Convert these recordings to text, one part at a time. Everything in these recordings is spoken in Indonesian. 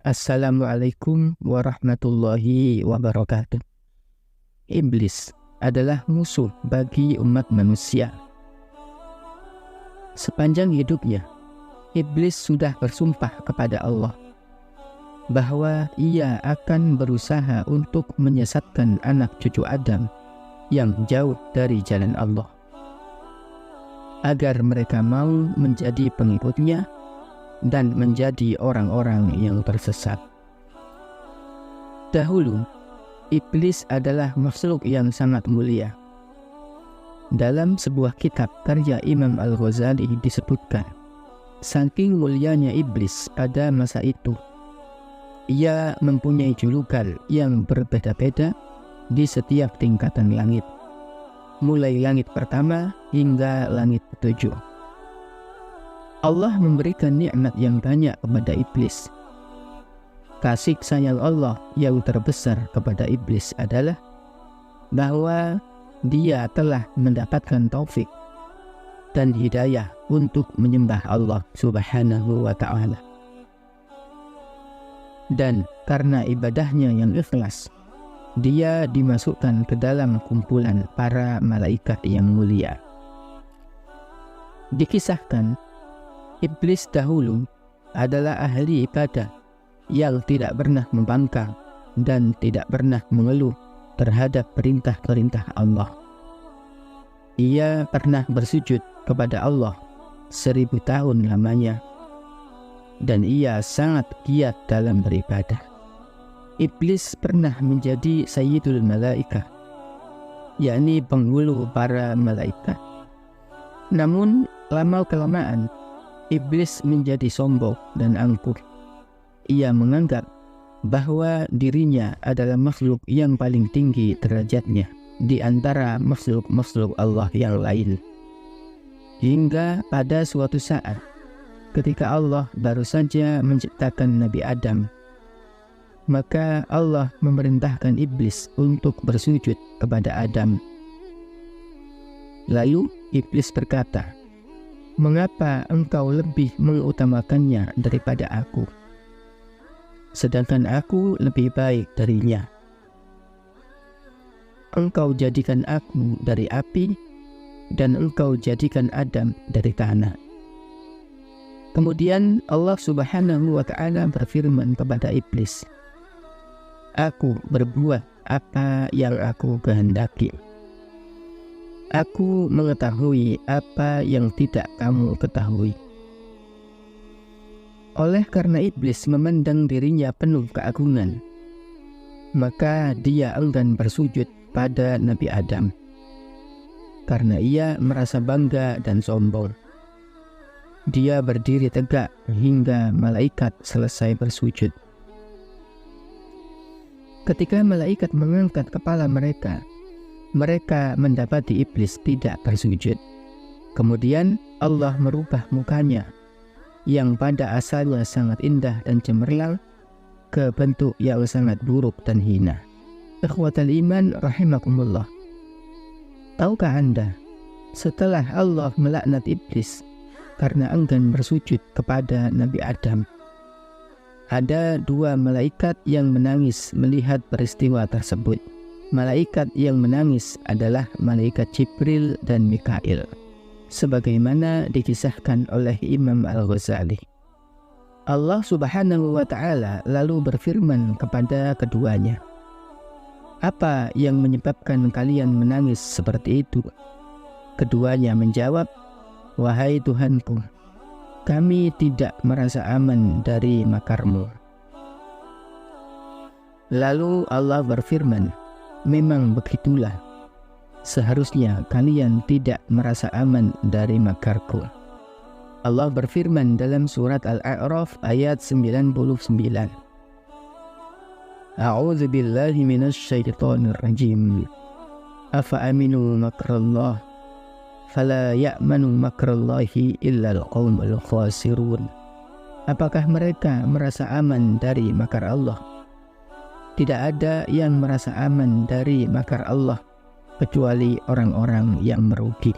Assalamualaikum warahmatullahi wabarakatuh. Iblis adalah musuh bagi umat manusia. Sepanjang hidupnya, iblis sudah bersumpah kepada Allah bahwa ia akan berusaha untuk menyesatkan anak cucu Adam yang jauh dari jalan Allah, agar mereka mau menjadi pengikutnya dan menjadi orang-orang yang tersesat. Dahulu, iblis adalah makhluk yang sangat mulia. Dalam sebuah kitab karya Imam Al-Ghazali disebutkan, saking mulianya iblis pada masa itu, ia mempunyai julukan yang berbeda-beda di setiap tingkatan langit, mulai langit pertama hingga langit ketujuh. Allah memberikan nikmat yang banyak kepada iblis. Kasih sayang Allah yang terbesar kepada iblis adalah bahwa dia telah mendapatkan taufik dan hidayah untuk menyembah Allah Subhanahu wa ta'ala. Dan karena ibadahnya yang ikhlas, dia dimasukkan ke dalam kumpulan para malaikat yang mulia. Dikisahkan, iblis dahulu adalah ahli ibadah yang tidak pernah membangkang dan tidak pernah mengeluh terhadap perintah-perintah Allah. Ia pernah bersujud kepada Allah 1000 tahun lamanya, dan ia sangat giat dalam beribadah. Iblis pernah menjadi Sayyidul Malaikah, yakni penghulu para malaikat. Namun lama-kelamaan iblis menjadi sombong dan angkuh. Ia menganggap bahwa dirinya adalah makhluk yang paling tinggi derajatnya di antara makhluk-makhluk Allah yang lain. Hingga pada suatu saat, ketika Allah baru saja menciptakan Nabi Adam, maka Allah memerintahkan iblis untuk bersujud kepada Adam. Lalu iblis berkata, "Mengapa engkau lebih mengutamakannya daripada aku? Sedangkan aku lebih baik darinya. Engkau jadikan aku dari api, dan engkau jadikan Adam dari tanah." Kemudian Allah Subhanahu wa ta'ala berfirman kepada iblis, "Aku berbuat apa yang aku kehendaki. Aku mengetahui apa yang tidak kamu ketahui." Oleh karena iblis memandang dirinya penuh keagungan, maka dia enggan bersujud pada Nabi Adam, karena ia merasa bangga dan sombong. Dia berdiri tegak hingga malaikat selesai bersujud. Ketika malaikat mengangkat kepala mereka, mereka mendapati iblis tidak bersujud. Kemudian Allah merubah mukanya yang pada asalnya sangat indah dan cemerlang ke bentuk yang sangat buruk dan hina. Ikhwatal iman rahimakumullah. Tahukah Anda, setelah Allah melaknat iblis karena enggan bersujud kepada Nabi Adam, ada 2 malaikat yang menangis melihat peristiwa tersebut. Malaikat yang menangis adalah malaikat Jibril dan Mikail, sebagaimana dikisahkan oleh Imam Al-Ghazali. Allah Subhanahu wa ta'ala lalu berfirman kepada keduanya, "Apa yang menyebabkan kalian menangis seperti itu?" Keduanya menjawab, "Wahai Tuhanku, kami tidak merasa aman dari makarmu." Lalu Allah berfirman, "Memang begitulah. Seharusnya kalian tidak merasa aman dari makarku." Allah berfirman dalam surat Al-A'raf ayat 99, "A'udzu billahi minasy syaithanir rajim. Afa aminu makrallah fala ya'manu makrallahi illa al-qaumul khasirun." Apakah mereka merasa aman dari makar Allah? Tidak ada yang merasa aman dari makar Allah kecuali orang-orang yang merugi.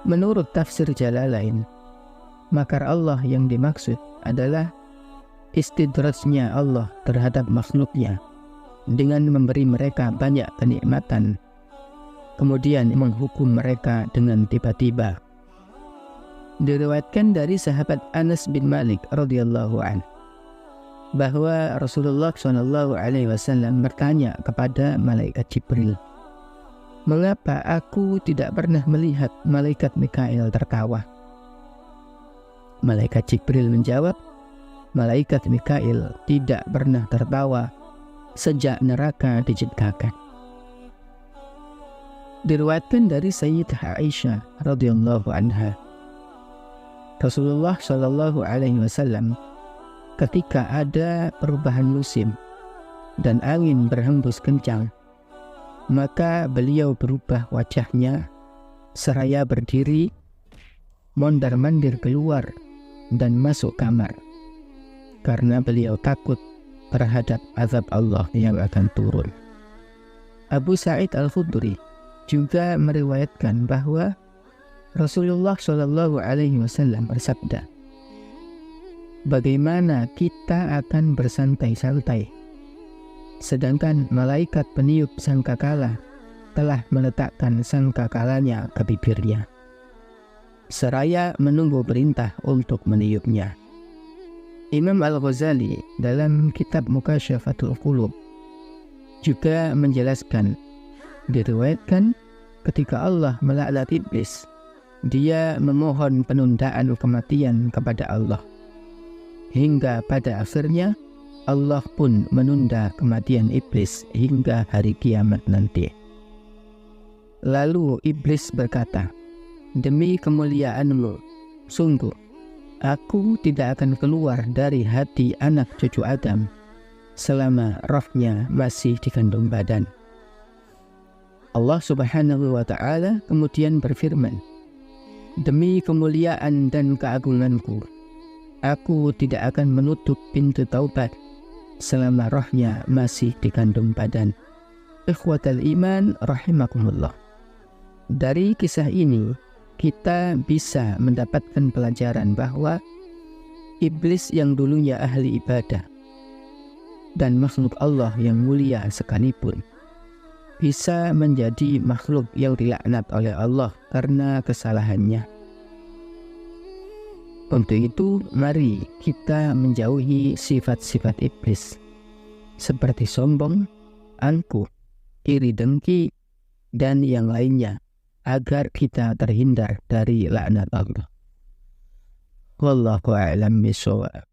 Menurut tafsir Jalalain, makar Allah yang dimaksud adalah istidrajnya Allah terhadap makhluknya dengan memberi mereka banyak kenikmatan, kemudian menghukum mereka dengan tiba-tiba. Diriwayatkan dari sahabat Anas bin Malik radhiyallahu anhu bahwa Rasulullah SAW bertanya kepada malaikat Jibril, "Mengapa aku tidak pernah melihat malaikat Mikail tertawa?" Malaikat Jibril menjawab, "Malaikat Mikail tidak pernah tertawa sejak neraka diciptakan." Diriwayatkan dari Sayyidah Aisyah radhiyallahu anha, Rasulullah SAW ketika ada perubahan musim dan angin berhembus kencang, maka beliau berubah wajahnya seraya berdiri, mondar-mandir keluar dan masuk kamar, karena beliau takut terhadap azab Allah yang akan turun. Abu Sa'id Al-Khudri juga meriwayatkan bahwa Rasulullah SAW bersabda, "Bagaimana kita akan bersantai-santai, sedangkan malaikat peniup sangkakala telah meletakkan sangkakalanya ke bibirnya, seraya menunggu perintah untuk meniupnya." Imam Al-Ghazali dalam kitab Mukasyafatul Qulub juga menjelaskan, diriwayatkan ketika Allah melaknat iblis, dia memohon penundaan kematian kepada Allah. Hingga pada akhirnya Allah pun menunda kematian iblis hingga hari kiamat nanti. Lalu iblis berkata, "Demi kemuliaan-Mu, sungguh aku tidak akan keluar dari hati anak cucu Adam selama rohnya masih dikandung badan." Allah Subhanahu wa ta'ala kemudian berfirman, "Demi kemuliaan dan keagunganku, aku tidak akan menutup pintu taubat selama rohnya masih dikandung badan." Ikhwatal iman rahimakumullah. Dari kisah ini kita bisa mendapatkan pelajaran bahwa iblis yang dulunya ahli ibadah dan makhluk Allah yang mulia sekalipun bisa menjadi makhluk yang dilaknat oleh Allah karena kesalahannya. Untuk itu, mari kita menjauhi sifat-sifat iblis seperti sombong, angkuh, iri dengki, dan yang lainnya agar kita terhindar dari laknat Allah. Wallahu a'lam bishawab.